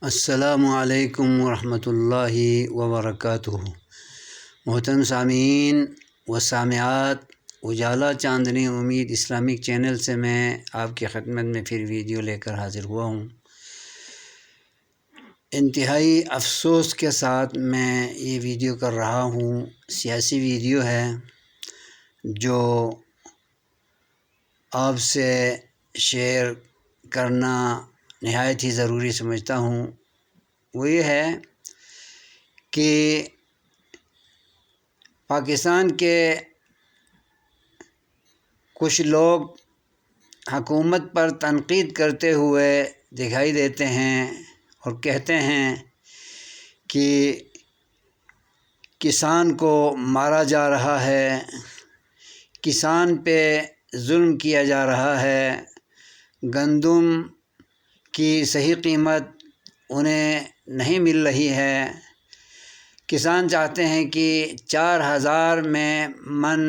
السلام علیکم ورحمۃ اللہ وبرکاتہ۔ محترم سامعین و سامعات، اجالا چاندنی امید اسلامک چینل سے میں آپ کی خدمت میں پھر ویڈیو لے کر حاضر ہوا ہوں۔ انتہائی افسوس کے ساتھ میں یہ ویڈیو کر رہا ہوں، سیاسی ویڈیو ہے جو آپ سے شیئر کرنا نہایت ہی ضروری سمجھتا ہوں۔ وہ یہ ہے کہ پاکستان کے کچھ لوگ حکومت پر تنقید کرتے ہوئے دکھائی دیتے ہیں اور کہتے ہیں کہ کسان کو مارا جا رہا ہے، کسان پہ ظلم کیا جا رہا ہے، گندم کی صحیح قیمت انہیں نہیں مل رہی ہے، کسان چاہتے ہیں کہ 4000 میں من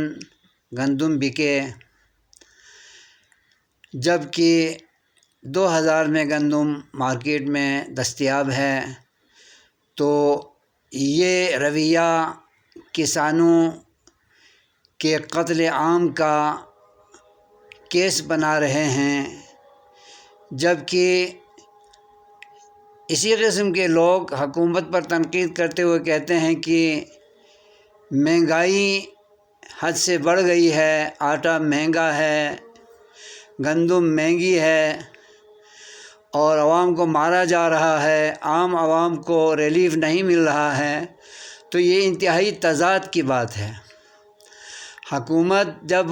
گندم بکے جبکہ 2000 میں گندم مارکیٹ میں دستیاب ہے۔ تو یہ رویہ کسانوں کے قتل عام کا کیس بنا رہے ہیں، جبکہ اسی قسم کے لوگ حکومت پر تنقید کرتے ہوئے کہتے ہیں کہ مہنگائی حد سے بڑھ گئی ہے، آٹا مہنگا ہے، گندم مہنگی ہے اور عوام کو مارا جا رہا ہے، عام عوام کو ریلیف نہیں مل رہا ہے۔ تو یہ انتہائی تضاد کی بات ہے۔ حکومت جب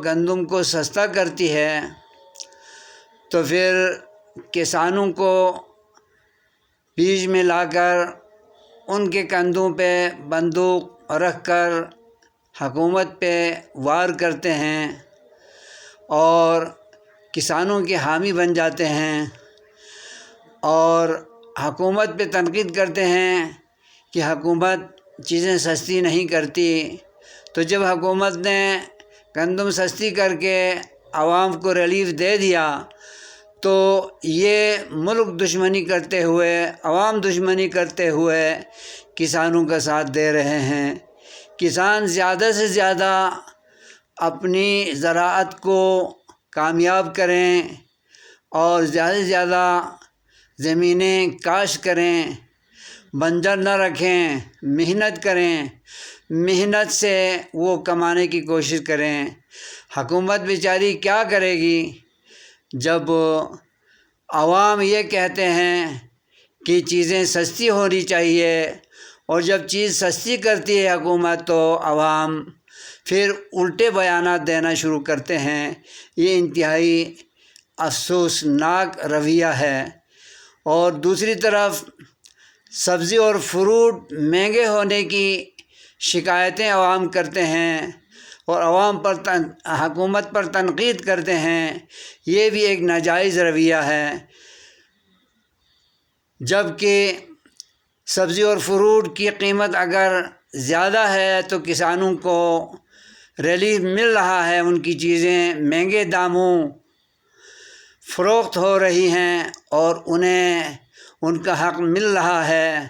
گندم کو سستا کرتی ہے تو پھر کسانوں کو بیچ میں لا کر ان کے کندھوں پہ بندوق رکھ کر حکومت پہ وار کرتے ہیں اور کسانوں کے حامی بن جاتے ہیں اور حکومت پہ تنقید کرتے ہیں کہ حکومت چیزیں سستی نہیں کرتی۔ تو جب حکومت نے گندم سستی کر کے عوام کو ریلیف دے دیا تو یہ ملک دشمنی کرتے ہوئے، عوام دشمنی کرتے ہوئے کسانوں کا ساتھ دے رہے ہیں۔ کسان زیادہ سے زیادہ اپنی زراعت کو کامیاب کریں اور زیادہ سے زیادہ زمینیں کاشت کریں، بنجر نہ رکھیں، محنت کریں، محنت سے وہ کمانے کی کوشش کریں۔ حکومت بیچاری کیا کرے گی جب عوام یہ کہتے ہیں کہ چیزیں سستی ہونی چاہیے، اور جب چیز سستی کرتی ہے حکومت تو عوام پھر الٹے بیانات دینا شروع کرتے ہیں۔ یہ انتہائی افسوسناک رویہ ہے۔ اور دوسری طرف سبزی اور فروٹ مہنگے ہونے کی شکایتیں عوام کرتے ہیں اور عوام پر حکومت پر تنقید کرتے ہیں، یہ بھی ایک ناجائز رویہ ہے۔ جبکہ سبزی اور فروٹ کی قیمت اگر زیادہ ہے تو کسانوں کو ریلیف مل رہا ہے، ان کی چیزیں مہنگے داموں فروخت ہو رہی ہیں اور انہیں ان کا حق مل رہا ہے،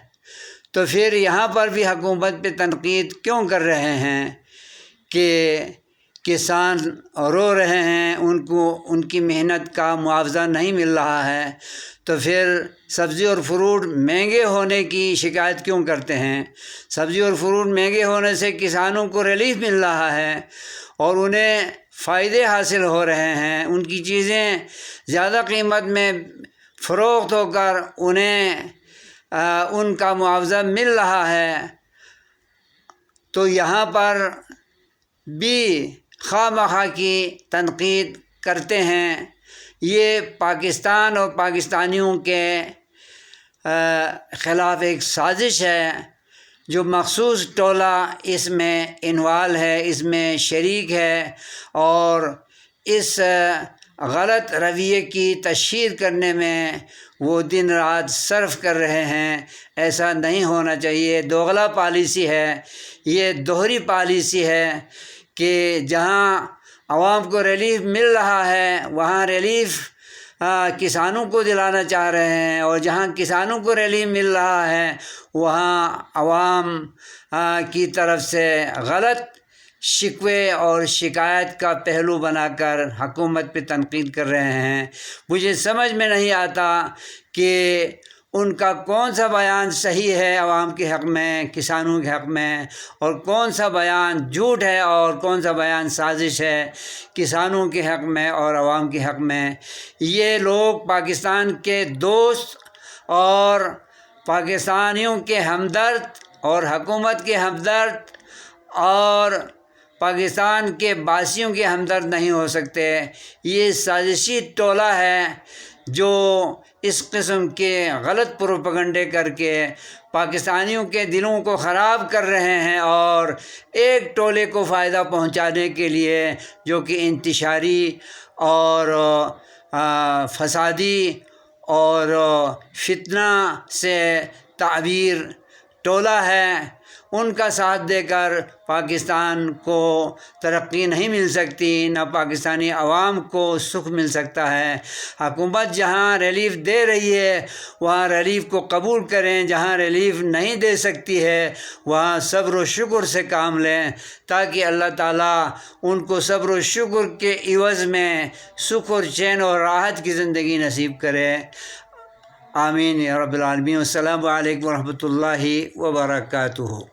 تو پھر یہاں پر بھی حکومت پہ تنقید کیوں کر رہے ہیں کہ کسان رو رہے ہیں، ان کو ان کی محنت کا معاوضہ نہیں مل رہا ہے، تو پھر سبزی اور فروٹ مہنگے ہونے کی شکایت کیوں کرتے ہیں؟ سبزی اور فروٹ مہنگے ہونے سے کسانوں کو ریلیف مل رہا ہے اور انہیں فائدے حاصل ہو رہے ہیں، ان کی چیزیں زیادہ قیمت میں فروخت ہو کر انہیں ان کا معاوضہ مل رہا ہے، تو یہاں پر بھی خواہ مخواہ کی تنقید کرتے ہیں۔ یہ پاکستان اور پاکستانیوں کے خلاف ایک سازش ہے، جو مخصوص ٹولہ اس میں انوالو ہے، اس میں شریک ہے اور اس غلط رویے کی تشہیر کرنے میں وہ دن رات صرف کر رہے ہیں۔ ایسا نہیں ہونا چاہیے، دوغلا پالیسی ہے، یہ دوہری پالیسی ہے کہ جہاں عوام کو ریلیف مل رہا ہے وہاں ریلیف کسانوں کو دلانا چاہ رہے ہیں، اور جہاں کسانوں کو ریلیف مل رہا ہے وہاں عوام کی طرف سے غلط شکوے اور شکایت کا پہلو بنا کر حکومت پہ تنقید کر رہے ہیں۔ مجھے سمجھ میں نہیں آتا کہ ان کا کون سا بیان صحیح ہے عوام کے حق میں، کسانوں کے حق میں، اور کون سا بیان جھوٹ ہے اور کون سا بیان سازش ہے کسانوں کے حق میں اور عوام کے حق میں۔ یہ لوگ پاکستان کے دوست اور پاکستانیوں کے ہمدرد اور حکومت کے ہمدرد اور پاکستان کے باسیوں کے ہمدرد نہیں ہو سکتے۔ یہ سازشی ٹولہ ہے جو اس قسم کے غلط پروپیگنڈے کر کے پاکستانیوں کے دلوں کو خراب کر رہے ہیں، اور ایک ٹولے کو فائدہ پہنچانے کے لیے جو کہ انتشاری اور فسادی اور فتنہ سے تعبیر ٹولہ ہے، ان کا ساتھ دے کر پاکستان کو ترقی نہیں مل سکتی، نہ پاکستانی عوام کو سکھ مل سکتا ہے۔ حکومت جہاں ریلیف دے رہی ہے وہاں ریلیف کو قبول کریں، جہاں ریلیف نہیں دے سکتی ہے وہاں صبر و شکر سے کام لیں، تاکہ اللہ تعالیٰ ان کو صبر و شکر کے عوض میں سکھ اور چین اور راحت کی زندگی نصیب کرے۔ آمین یا رب العالمین۔ السلام علیکم ورحمۃ اللہ وبرکاتہ۔